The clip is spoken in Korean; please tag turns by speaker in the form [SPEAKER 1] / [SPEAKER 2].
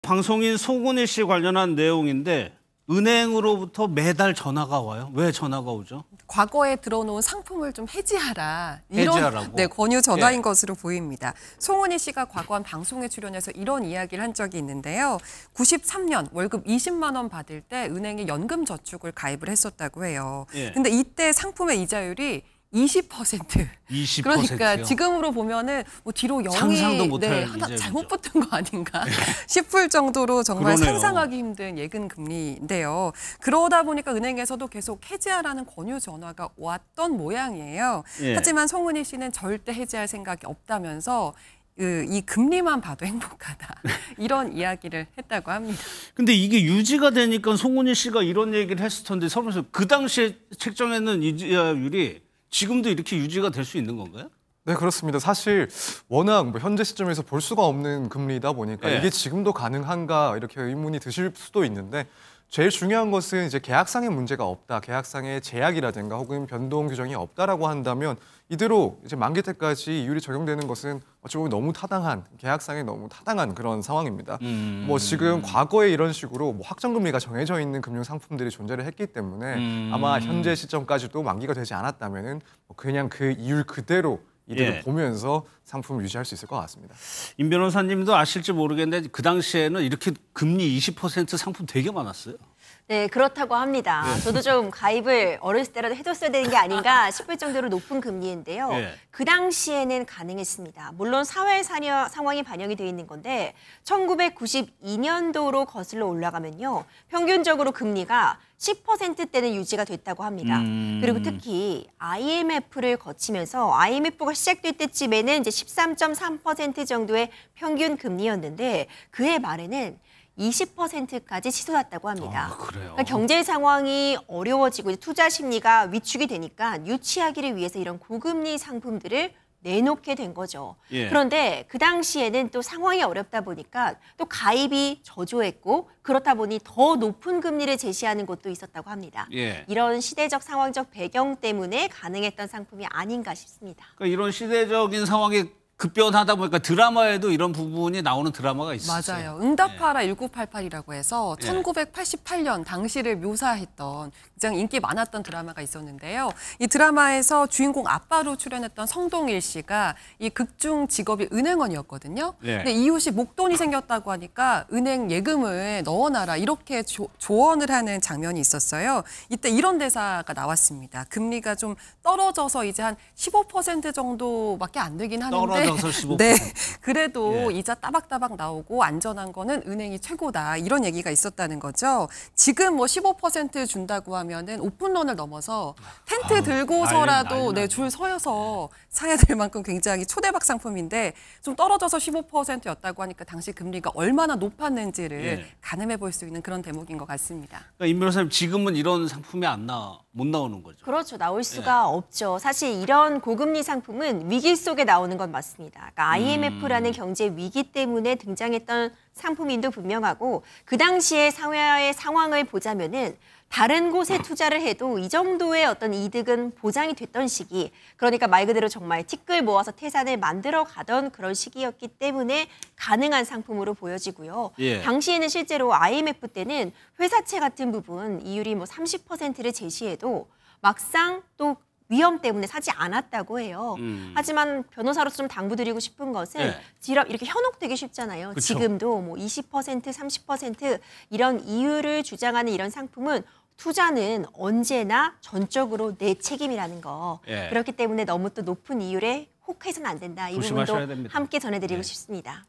[SPEAKER 1] 방송인 송은희 씨 관련한 내용인데 은행으로부터 매달 전화가 와요. 왜 전화가 오죠?
[SPEAKER 2] 과거에 들어놓은 상품을 좀 해지하라.
[SPEAKER 1] 해지하라고?
[SPEAKER 2] 네, 권유 전화인
[SPEAKER 1] 예.
[SPEAKER 2] 것으로 보입니다. 송은희 씨가 과거 한 방송에 출연해서 이런 이야기를 한 적이 있는데요. 93년 월급 20만 원 받을 때 은행에 연금저축을 가입을 했었다고 해요.
[SPEAKER 1] 예.
[SPEAKER 2] 근데 이때 상품의 이자율이 20%.
[SPEAKER 1] 20%요?
[SPEAKER 2] 그러니까 지금으로 보면은 뭐 뒤로 0이
[SPEAKER 1] 상상도 못할
[SPEAKER 2] 하나
[SPEAKER 1] 이자율이죠.
[SPEAKER 2] 잘못 붙은 거 아닌가 싶을 정도로 정말
[SPEAKER 1] 그러네요.
[SPEAKER 2] 상상하기 힘든 예금 금리인데요. 그러다 보니까 은행에서도 계속 해지하라는 권유 전화가 왔던 모양이에요.
[SPEAKER 1] 예.
[SPEAKER 2] 하지만 송은희 씨는 절대 해지할 생각이 없다면서 이 금리만 봐도 행복하다. 이런 이야기를 했다고 합니다.
[SPEAKER 1] 근데 이게 유지가 되니까 송은희 씨가 이런 얘기를 했을 텐데 서울에서 그 당시에 책정했는 이자율이 지금도 이렇게 유지가 될 수 있는 건가요?
[SPEAKER 3] 네, 그렇습니다. 사실 워낙 뭐 현재 시점에서 볼 수가 없는 금리다 보니까
[SPEAKER 1] 네.
[SPEAKER 3] 이게 지금도 가능한가 이렇게 의문이 드실 수도 있는데 제일 중요한 것은 이제 계약상의 문제가 없다, 계약상의 제약이라든가 혹은 변동 규정이 없다라고 한다면 이대로 이제 만기 때까지 이율이 적용되는 것은 어찌 보면 너무 타당한, 계약상에 너무 타당한 그런 상황입니다. 뭐 지금 과거에 이런 식으로 뭐 확정금리가 정해져 있는 금융 상품들이 존재를 했기 때문에 아마 현재 시점까지도 만기가 되지 않았다면은 그냥 그 이율 그대로 이득을
[SPEAKER 1] 예.
[SPEAKER 3] 보면서 상품을 유지할 수 있을 것 같습니다.
[SPEAKER 1] 임 변호사님도 아실지 모르겠는데 그 당시에는 이렇게 금리 20% 상품 되게 많았어요.
[SPEAKER 4] 네, 그렇다고 합니다. 저도 좀 가입을 어렸을 때라도 해뒀어야 되는 게 아닌가 싶을 정도로 높은 금리인데요.
[SPEAKER 1] 네.
[SPEAKER 4] 그 당시에는 가능했습니다. 물론 사회 상황이 반영이 되어 있는 건데 1992년도로 거슬러 올라가면요. 평균적으로 금리가 10%대는 유지가 됐다고 합니다. 그리고 특히 IMF를 거치면서 IMF가 시작될 때쯤에는 이제 13.3% 정도의 평균 금리였는데 그해 말에는 20%까지 치솟았다고 합니다.
[SPEAKER 1] 아, 그래요?
[SPEAKER 4] 그러니까 경제 상황이 어려워지고 투자 심리가 위축이 되니까 유치하기를 위해서 이런 고금리 상품들을 내놓게 된 거죠.
[SPEAKER 1] 예.
[SPEAKER 4] 그런데 그 당시에는 또 상황이 어렵다 보니까 또 가입이 저조했고 그렇다 보니 더 높은 금리를 제시하는 곳도 있었다고 합니다.
[SPEAKER 1] 예.
[SPEAKER 4] 이런 시대적 상황적 배경 때문에 가능했던 상품이 아닌가 싶습니다.
[SPEAKER 1] 그러니까 이런 시대적인 상황이 급변하다 보니까 드라마에도 이런 부분이 나오는 드라마가 있었어요.
[SPEAKER 2] 맞아요. 응답하라 1988이라고 해서
[SPEAKER 1] 예.
[SPEAKER 2] 1988년 당시를 묘사했던 굉장히 인기 많았던 드라마가 있었는데요. 이 드라마에서 주인공 아빠로 출연했던 성동일 씨가 이 극중 직업이 은행원이었거든요.
[SPEAKER 1] 예.
[SPEAKER 2] 근데 이웃이 목돈이 생겼다고 하니까 은행 예금을 넣어놔라 이렇게 조언을 하는 장면이 있었어요. 이때 이런 대사가 나왔습니다. 금리가 좀 떨어져서 이제 한 15% 정도밖에 안 되긴 하는데
[SPEAKER 1] 떨어져서 15%.
[SPEAKER 2] 네, 그래도
[SPEAKER 1] 예.
[SPEAKER 2] 이자 따박따박 나오고 안전한 거는 은행이 최고다 이런 얘기가 있었다는 거죠. 지금 뭐 15% 준다고 하면은 오픈런을 넘어서 텐트 들고서라도
[SPEAKER 1] 난리
[SPEAKER 2] 줄 서서 사야 될 만큼 굉장히 초대박 상품인데 좀 떨어져서 15%였다고 하니까 당시 금리가 얼마나 높았는지를
[SPEAKER 1] 예.
[SPEAKER 2] 가늠해 볼 수 있는 그런 대목인 것 같습니다.
[SPEAKER 1] 그러니까 임 변호사님 지금은 이런 상품이 못 나오는 거죠.
[SPEAKER 4] 그렇죠. 나올 수가 없죠. 사실 이런 고금리 상품은 위기 속에 나오는 건 맞습니다. 그러니까 IMF라는 경제 위기 때문에 등장했던 상품인도 분명하고 그 당시에 사회의 상황을 보자면은 다른 곳에 투자를 해도 이 정도의 어떤 이득은 보장이 됐던 시기. 그러니까 말 그대로 정말 티끌 모아서 태산을 만들어 가던 그런 시기였기 때문에 가능한 상품으로 보여지고요.
[SPEAKER 1] 예.
[SPEAKER 4] 당시에는 실제로 IMF 때는 회사채 같은 부분 이율이 뭐 30%를 제시해도 막상 또 위험 때문에 사지 않았다고 해요. 하지만 변호사로서 좀 당부드리고 싶은 것은
[SPEAKER 1] 네.
[SPEAKER 4] 이렇게 현혹되기 쉽잖아요.
[SPEAKER 1] 그쵸.
[SPEAKER 4] 지금도 뭐 20%, 30% 이런 이율을 주장하는 이런 상품은 투자는 언제나 전적으로 내 책임이라는 거.
[SPEAKER 1] 예.
[SPEAKER 4] 그렇기 때문에 너무 또 높은 이율에 혹해서는 안 된다. 이
[SPEAKER 1] 조심하셔야
[SPEAKER 4] 부분도
[SPEAKER 1] 됩니다.
[SPEAKER 4] 함께 전해드리고
[SPEAKER 1] 네.
[SPEAKER 4] 싶습니다.